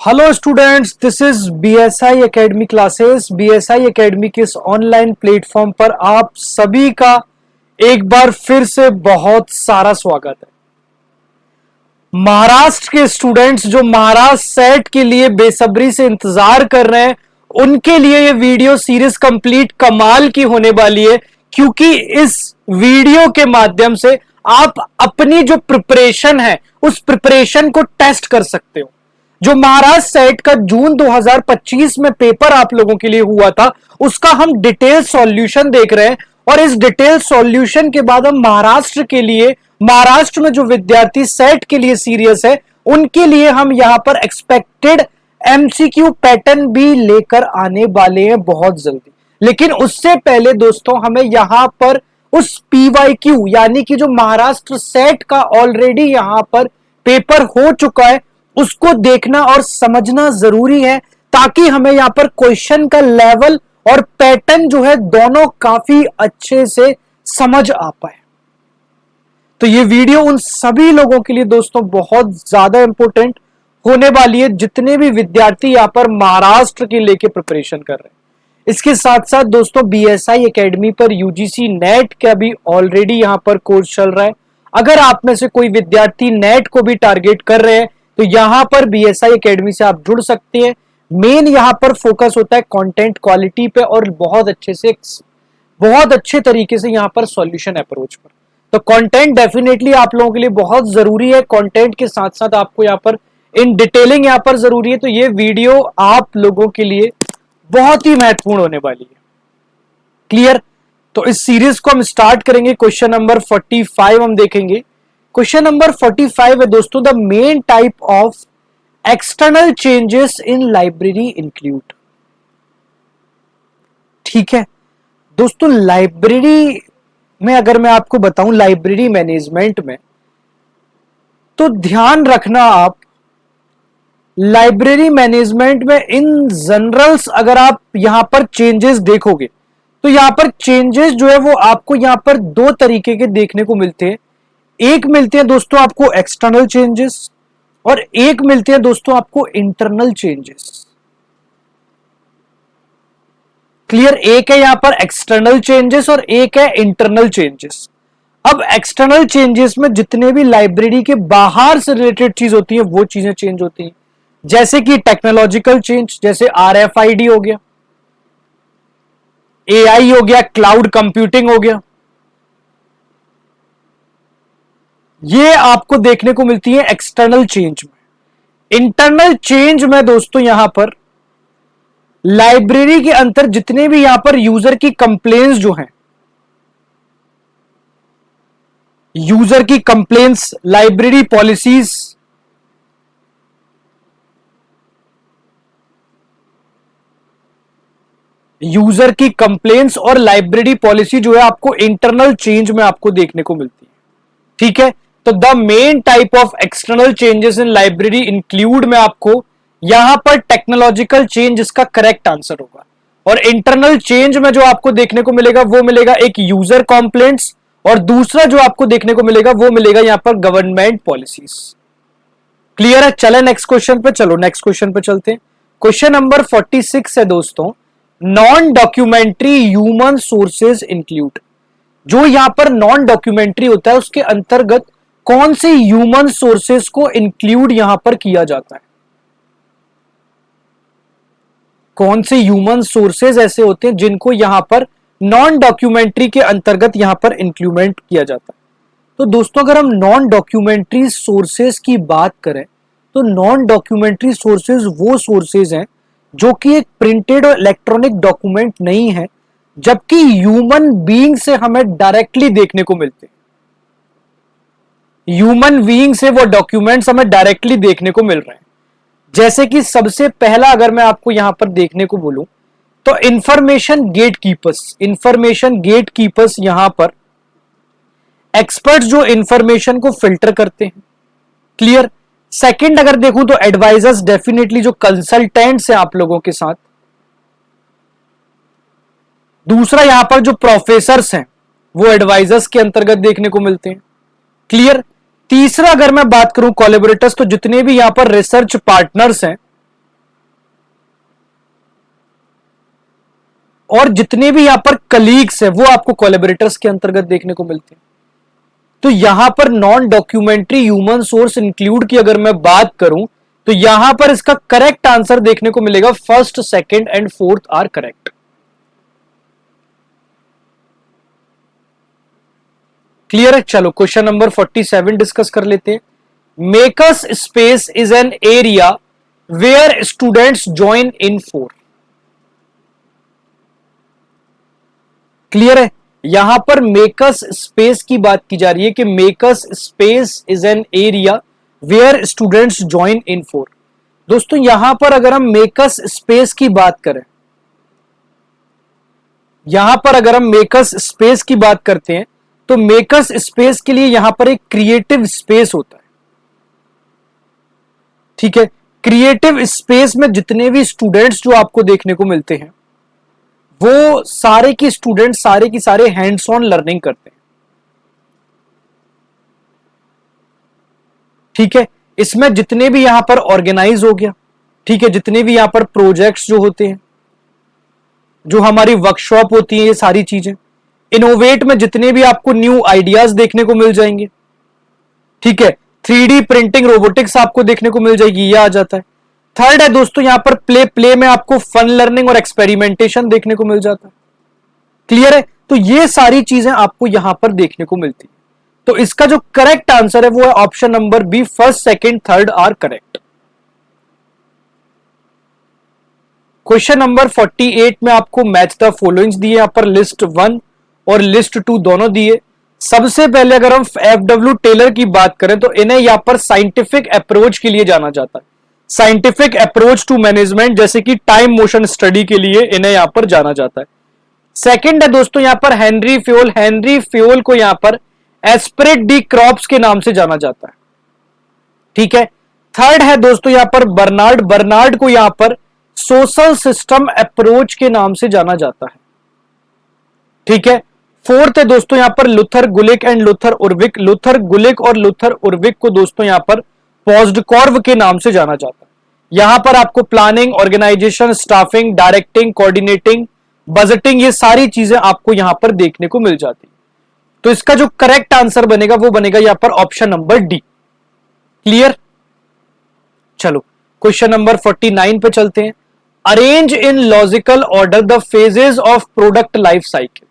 Hello students, this is BSI academy classes. BSI academy के इस online platform पर आप सभी का एक बार फिर से बहुत सारा स्वागत है। महाराष्ट्र के स्टूडेंट्स जो महाराष्ट्र सेट के लिए बेसब्री से इंतजार कर रहे हैं, उनके लिए ये वीडियो सीरीज कंप्लीट कमाल की होने वाली है, क्योंकि इस वीडियो के माध्यम से आप अपनी जो प्रिपरेशन है उस प्रिपरेशन को टेस्ट कर सकते हो। जो महाराष्ट्र सेट का जून 2025 में पेपर आप लोगों के लिए हुआ था, उसका हम डिटेल सॉल्यूशन देख रहे हैं। और इस डिटेल सॉल्यूशन के बाद हम महाराष्ट्र के लिए, महाराष्ट्र में जो विद्यार्थी सेट के लिए सीरियस है, उनके लिए हम यहां पर एक्सपेक्टेड एमसीक्यू पैटर्न भी लेकर आने वाले हैं बहुत जल्दी। लेकिन उससे पहले दोस्तों, हमें यहां पर उस पीवाईक्यू यानी कि जो महाराष्ट्र सेट का ऑलरेडी यहां पर पेपर हो चुका है, उसको देखना और समझना जरूरी है, ताकि हमें यहां पर क्वेश्चन का लेवल और पैटर्न जो है दोनों काफी अच्छे से समझ आ पाए। तो ये वीडियो उन सभी लोगों के लिए दोस्तों बहुत ज्यादा इंपॉर्टेंट होने वाली है, जितने भी विद्यार्थी यहां पर महाराष्ट्र के लेके प्रिपरेशन कर रहे हैं। इसके साथ साथ दोस्तों, बीएसआई एकेडमी पर यूजीसी नेट का भी ऑलरेडी यहां पर कोर्स चल रहा है। अगर आप में से कोई विद्यार्थी नेट को भी टारगेट कर रहे हैं, तो यहां पर बीएसआई एकेडमी से आप जुड़ सकते हैं। मेन यहां पर फोकस होता है कंटेंट क्वालिटी पे और बहुत अच्छे तरीके से यहां पर सॉल्यूशन अप्रोच पर। तो कंटेंट डेफिनेटली आप लोगों के लिए बहुत जरूरी है। कंटेंट के साथ साथ आपको यहां पर इन डिटेलिंग यहां पर जरूरी है। तो ये वीडियो आप लोगों के लिए बहुत ही महत्वपूर्ण होने वाली है। क्लियर? तो इस सीरीज को हम स्टार्ट करेंगे। क्वेश्चन नंबर 45 हम देखेंगे। क्वेश्चन नंबर 45 है दोस्तों, the main type of external changes in library include. ठीक है दोस्तों, लाइब्रेरी में अगर मैं आपको बताऊं, लाइब्रेरी मैनेजमेंट में, तो ध्यान रखना आप, लाइब्रेरी मैनेजमेंट में इन जनरल्स अगर आप यहां पर चेंजेस देखोगे, तो यहां पर चेंजेस जो है वो आपको यहां पर दो तरीके के देखने को मिलते हैं। एक मिलते हैं दोस्तों आपको एक्सटर्नल चेंजेस, और एक मिलते हैं दोस्तों आपको इंटरनल चेंजेस। क्लियर? एक है यहां पर एक्सटर्नल चेंजेस और एक है इंटरनल चेंजेस। अब एक्सटर्नल चेंजेस में जितने भी लाइब्रेरी के बाहर से रिलेटेड चीज होती है वो चीजें चेंज होती हैं, जैसे कि टेक्नोलॉजिकल चेंज, जैसे आरएफआईडी हो गया, एआई हो गया, क्लाउड कंप्यूटिंग हो गया। ये आपको देखने को मिलती है एक्सटर्नल चेंज में। इंटरनल चेंज में दोस्तों यहां पर लाइब्रेरी के अंदर जितने भी यहां पर यूजर की कंप्लेंट्स जो हैं, यूजर की कंप्लेंट्स, लाइब्रेरी पॉलिसीज, यूजर की कंप्लेंट्स और लाइब्रेरी पॉलिसी जो है आपको इंटरनल चेंज में आपको देखने को मिलती है। ठीक है? तो the main type of external changes in library include में आपको यहां पर टेक्नोलॉजिकल चेंज इसका करेक्ट आंसर होगा। और इंटरनल चेंज में जो आपको देखने को मिलेगा वो मिलेगा एक यूजर कंप्लेंट्स, और दूसरा जो आपको देखने को मिलेगा वो मिलेगा यहां पर गवर्नमेंट पॉलिसीज। क्लियर है? चले नेक्स्ट क्वेश्चन पे, चलो नेक्स्ट क्वेश्चन पे चलते हैं। क्वेश्चन नंबर 46 है दोस्तों, non documentary human sources include. जो यहां पर नॉन डॉक्यूमेंट्री होता है उसके अंतर्गत कौन से ह्यूमन सोर्सेज को इंक्लूड यहां पर किया जाता है? कौन से ह्यूमन सोर्सेज ऐसे होते हैं जिनको यहां पर नॉन डॉक्यूमेंट्री के अंतर्गत यहां पर इंक्लूमेंट किया जाता है? तो दोस्तों, अगर हम नॉन डॉक्यूमेंट्री सोर्सेज की बात करें, तो नॉन डॉक्यूमेंट्री सोर्सेज वो सोर्सेज हैं जो कि एक प्रिंटेड और इलेक्ट्रॉनिक डॉक्यूमेंट नहीं है, जबकि ह्यूमन बीइंग से हमें डायरेक्टली देखने को मिलते हैं। ह्यूमन बीइंग से वो डॉक्यूमेंट्स हमें डायरेक्टली देखने को मिल रहे हैं। जैसे कि सबसे पहला अगर मैं आपको यहां पर देखने को बोलूं, तो इंफॉर्मेशन गेट कीपर्स यहां पर एक्सपर्ट्स जो इंफॉर्मेशन को फिल्टर करते हैं। क्लियर? सेकंड अगर देखूं तो एडवाइजर्स, डेफिनेटली जो कंसल्टेंट्स हैं आप लोगों के साथ। दूसरा यहां पर जो प्रोफेसर्स हैं वो एडवाइजर्स के अंतर्गत देखने को मिलते हैं। क्लियर? तीसरा अगर मैं बात करूं कोलैबोरेटर्स, तो जितने भी यहां पर रिसर्च पार्टनर्स हैं और जितने भी यहां पर कलीग्स हैं वो आपको कोलैबोरेटर्स के अंतर्गत देखने को मिलते हैं। तो यहां पर non documentary human source include की अगर मैं बात करूं तो यहां पर इसका करेक्ट आंसर देखने को मिलेगा first, second and fourth are correct. Clear है? चलो क्वेश्चन नंबर 47 डिस्कस कर लेते हैं। Makers space is an area where students join in for. Clear है? यहां पर मेकर्स स्पेस की बात की जा रही है कि makers space is an area where students join in for. दोस्तों यहां पर अगर हम मेकर्स स्पेस की बात करें, यहां पर अगर हम मेकर्स स्पेस की बात करते हैं तो मेकर्स स्पेस के लिए यहां पर एक क्रिएटिव स्पेस होता है। ठीक है? क्रिएटिव स्पेस में जितने भी स्टूडेंट्स जो आपको देखने को मिलते हैं वो सारे की स्टूडेंट सारे की सारे हैंड्स ऑन लर्निंग करते हैं। ठीक है? इसमें जितने भी यहां पर ऑर्गेनाइज हो गया, ठीक है, जितने भी यहां पर प्रोजेक्ट्स जो होते हैं, जो हमारी वर्कशॉप होती है, ये सारी चीजें, इनोवेट में जितने भी आपको न्यू आइडियाज देखने को मिल जाएंगे। ठीक है? 3D प्रिंटिंग, रोबोटिक्स आपको देखने को मिल जाएगी, ये आ जाता है। थर्ड है दोस्तों यहां पर प्ले में आपको फन लर्निंग और एक्सपेरिमेंटेशन देखने को मिल जाता है। क्लियर है? तो ये सारी चीजें आपको यहां पर देखने को मिलती है। तो इसका जो करेक्ट आंसर है वो है option number B, first, second, third are correct. Question number 48 में आपको मैच द फॉलोइंग्स दिए, यहां पर लिस्ट 1 और लिस्ट 2 दोनों दिए। सबसे पहले अगर हम FW टेलर की बात करें तो इन्हें यहां पर साइंटिफिक अप्रोच के लिए जाना जाता है। साइंटिफिक अप्रोच टू मैनेजमेंट, जैसे कि टाइम मोशन स्टडी के लिए इन्हें यहां पर जाना जाता है। सेकंड है दोस्तों यहां पर हेनरी फ्योल। हेनरी फ्योल को यहां पर एस्प्रेट डी क्रॉप्स के नाम से जाना जाता है। ठीक है? थर्ड है दोस्तों यहां पर बर्नार्ड। बर्नार्ड को यहां पर सोशल सिस्टम अप्रोच के नाम से जाना जाता है। ठीक है? फोर्थ है दोस्तों यहां पर Luther Gulick and Luther Urwick. Luther Gulick और लुथर उर्विक को दोस्तों यहां पर पोस्डकॉर्व के नाम से जाना जाता है। यहां पर आपको planning, organisation, staffing, directing, coordinating, budgeting, ये सारी चीजें आपको यहां पर देखने को मिल जाती है। तो इसका जो करेक्ट आंसर बनेगा वो बनेगा यहां पर ऑप्शन नंबर डी। क्लियर? चलो क्वेश्चन नंबर 49 पे चलते हैं। Arrange in logical order the phases of product life cycle.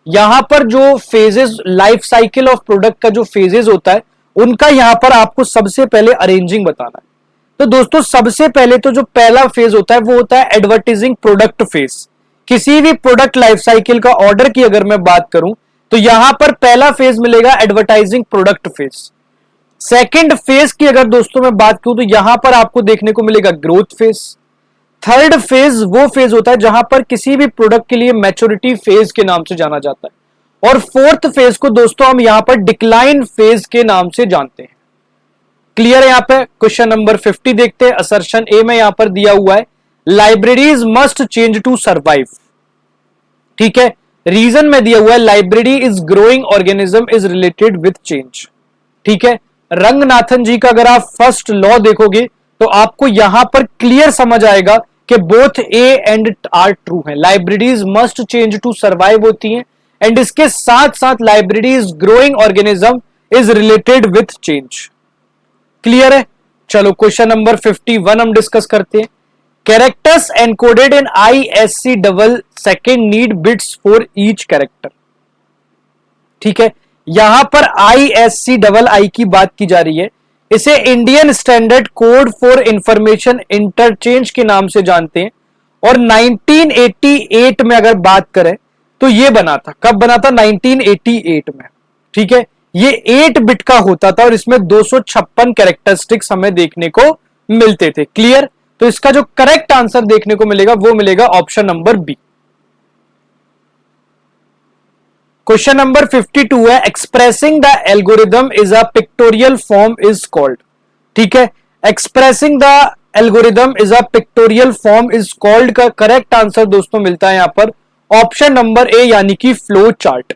यहां पर जो phases, life cycle of product का जो फेजेस होता है उनका यहां पर आपको सबसे पहले अरेंजिंग बताना है। तो दोस्तों सबसे पहले तो जो पहला फेज होता है वो होता है एडवर्टाइजिंग प्रोडक्ट फेज। किसी भी प्रोडक्ट लाइफ साइकिल का ऑर्डर की अगर मैं बात करूं तो यहां पर पहला फेज मिलेगा advertising product phase. Second phase की अगर दोस्तों मैं बात करूं तो यहां पर आपको देखने को मिलेगा ग्रोथ फेज। थर्ड फेज वो फेज होता है जहां पर किसी भी प्रोडक्ट के लिए मैच्योरिटी फेज के नाम से जाना जाता है। और फोर्थ फेज को दोस्तों हम यहां पर डिक्लाइन फेज के नाम से जानते हैं। क्लियर है? यहां पे क्वेश्चन नंबर 50 देखते हैं। असर्शन ए में यहां पर दिया हुआ है libraries must change to survive. ठीक है? रीजन में दिया हुआ है library is growing organism is related with change. ठीक है? रंगनाथन जी का अगर आप फर्स्ट लॉ देखोगे तो आपको यहां पर क्लियर समझ आएगा कि both A and R true है। Libraries must change to survive होती हैं एंड इसके साथ साथ libraries growing organism is related with change. Clear है? चलो क्वेश्चन नंबर 51 हम डिस्कस करते हैं। Characters encoded in ISC double second need bits for each character. ठीक है? यहां पर ISC डबल आई की बात की जा रही है। इसे Indian standard code for information interchange के नाम से जानते हैं। और 1988 में अगर बात करें तो यह बना था। कब बना था? 1988 में। ठीक है? ये 8 बिट का होता था और इसमें 256 कैरेक्टरिस्टिक्स हमें देखने को मिलते थे। क्लियर? तो इसका जो करेक्ट आंसर देखने को मिलेगा वो मिलेगा option number B. Question number 52 है expressing the algorithm is a pictorial form is called. ठीक है? Expressing the algorithm is a pictorial form is called का करेक्ट आंसर दोस्तों मिलता है यहां पर ऑप्शन नंबर ए, यानी कि flow chart.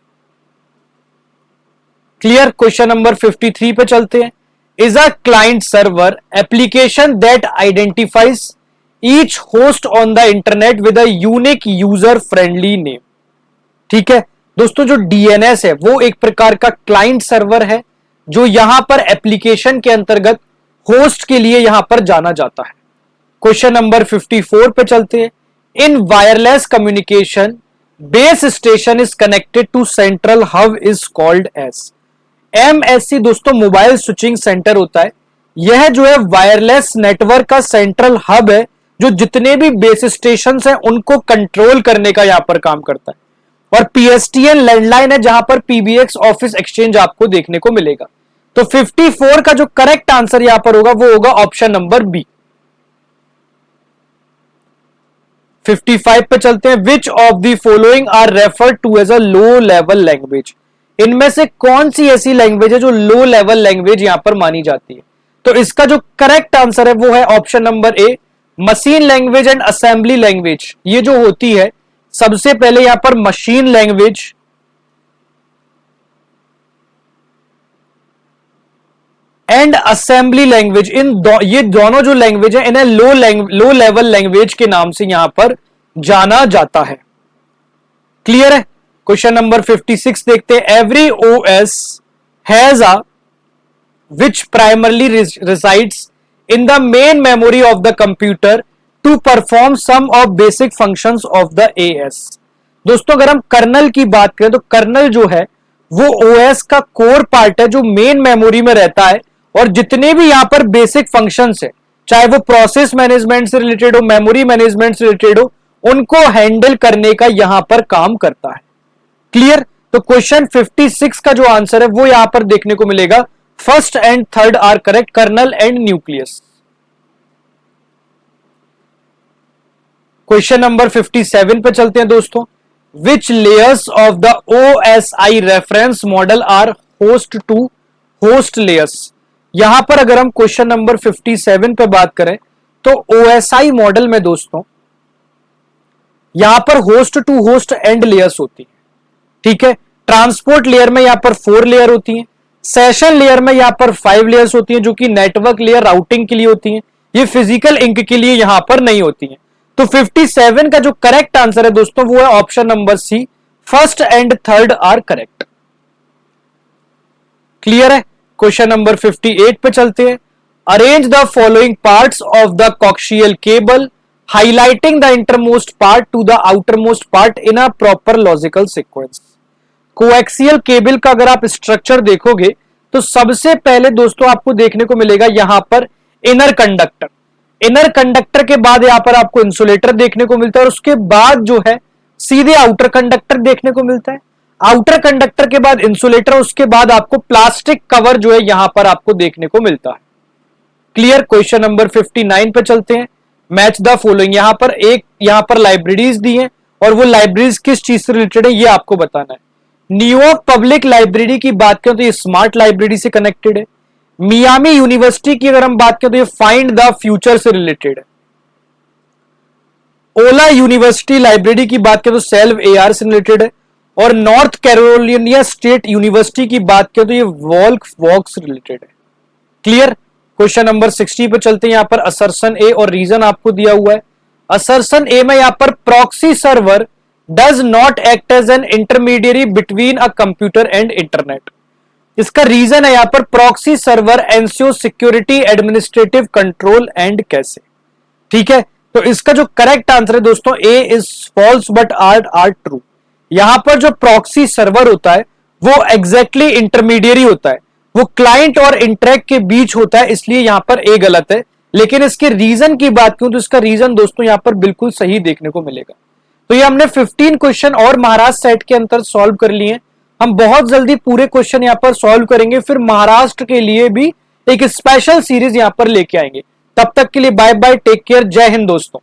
Clear? Question number 53 पे चलते हैं। Is a client server application that identifies each host on the internet with a unique user friendly name. ठीक है दोस्तों, जो डीएनएस है वो एक प्रकार का क्लाइंट सर्वर है जो यहां पर एप्लीकेशन के अंतर्गत होस्ट के लिए यहां पर जाना जाता है। क्वेश्चन नंबर 54 पे चलते हैं। In wireless communication base station is connected to central hub is called as. MSC दोस्तों मोबाइल स्विचिंग सेंटर होता है। यह जो है वायरलेस नेटवर्क का सेंट्रल हब है जो जितने भी बेस स्टेशन हैं उनको कंट्रोल करने का यहां पर काम करता है। और पीएसटीएन लैंडलाइन है जहां पर पीबीएक्स ऑफिस एक्सचेंज आपको देखने को मिलेगा। तो 54 का जो करेक्ट आंसर यहां पर होगा वो होगा ऑप्शन नंबर बी। 55 पे चलते हैं। Which of the following are referred to as a low level language. इनमें से कौन सी ऐसी लैंग्वेज है जो लो लेवल लैंग्वेज यहां पर मानी जाती है? तो इसका जो करेक्ट आंसर है वो है option number A, machine language and assembly language. ये जो होती है सबसे पहले यहां पर machine language and assembly language, ये दोनों जो लैंग्वेज है इन्हें लो लेवल लैंग्वेज के नाम से यहां पर जाना जाता है। क्लियर है? क्वेश्चन नंबर 56 देखते हैं। Every OS has a which primarily resides in the main memory of the computer to perform some of basic functions of the AS। दोस्तों अगर हम कर्नल की बात करें तो कर्नल जो है वो OS का कोर पार्ट है जो मेन मेमोरी में रहता है और जितने भी यहां पर बेसिक फंक्शंस है चाहे वो प्रोसेस मैनेजमेंट से रिलेटेड हो, मेमोरी मैनेजमेंट से रिलेटेड हो, उनको हैंडल करने का यहां पर काम करता है। क्लियर? तो क्वेश्चन 56 का जो आंसर है वो यहां पर देखने को मिलेगा first and third are correct, kernel and nucleus. Question number 57 पे चलते हैं दोस्तों। Which layers of the OSI reference model are host to host layers. यहां पर अगर हम क्वेश्चन नंबर 57 पे बात करें तो ओएसआई मॉडल में दोस्तों यहां पर host to host and layers होती है। ठीक है, ट्रांसपोर्ट लेयर में यहां पर 4 लेयर होती है, सेशन लेयर में यहां पर 5 लेयर्स होती हैं जो कि नेटवर्क लेयर राउटिंग के लिए होती हैं। ये फिजिकल इंक के लिए यहां पर नहीं होती हैं। तो 57 का जो करेक्ट आंसर है दोस्तों वो है option number C, first and third are correct. Clear है? क्वेश्चन नंबर 58 पे चलते हैं। Arrange the following parts of the coaxial cable highlighting the innermost part to the outermost part in a proper logical sequence. Coaxial cable का अगर आप structure देखोगे तो सबसे पहले दोस्तों आपको देखने को मिलेगा यहां पर इनर कंडक्टर। इनर कंडक्टर के बाद यहां पर आपको इंसुलेटर देखने को मिलता है और उसके बाद जो है सीधे आउटर कंडक्टर देखने को मिलता है। आउटर कंडक्टर के बाद इंसुलेटर, उसके बाद आपको प्लास्टिक कवर जो है यहां पर आपको देखने को मिलता है। क्लियर? क्वेश्चन नंबर 59 पे चलते हैं। Match the following. यहां पर लाइब्रेरीज दी है और वो लाइब्रेरीज किस चीज से रिलेटेड है ये आपको बताना है। न्यूयॉर्क पब्लिक लाइब्रेरी की बात करें तो ये स्मार्ट लाइब्रेरी से कनेक्टेड है। मियामी यूनिवर्सिटी की अगर हम बात करें तो ये फाइंड द फ्यूचर से रिलेटेड है। ओला यूनिवर्सिटी लाइब्रेरी की बात करें तो सेल्फ एआर से रिलेटेड है। और नॉर्थ कैरोलिना स्टेट यूनिवर्सिटी की बात करें तो ये वॉल्क वॉक से रिलेटेड है। क्लियर? क्वेश्चन नंबर 60 पे चलते हैं। यहां पर असर्शन ए और रीजन आपको दिया हुआ है। असर्शन ए में यहां पर proxy server does not act as an intermediary between a computer and internet। इसका रीजन है यहां पर proxy server ensure security administrative control and कैसे। ठीक है, तो इसका जो करेक्ट आंसर है दोस्तों A is false but R true. यहां पर जो प्रॉक्सी सर्वर होता है वो एग्जैक्टली इंटरमीडियरी होता है, वो क्लाइंट और इंटरेक्ट के बीच होता है, इसलिए यहां पर ए गलत है। लेकिन इसके रीजन की बात करूं तो इसका रीजन दोस्तों यहां पर बिल्कुल सही देखने को मिलेगा। तो ये हमने 15 क्वेश्चन और महाराष्ट्र सेट के अंतर सॉल्व कर लिए। हम बहुत जल्दी पूरे क्वेश्चन यहां पर सॉल्व करेंगे, फिर महाराष्ट्र के लिए भी एक स्पेशल सीरीज यहां पर लेके आएंगे। तब तक के लिए बाय बाय, टेक केयर, जय हिंद दोस्तों।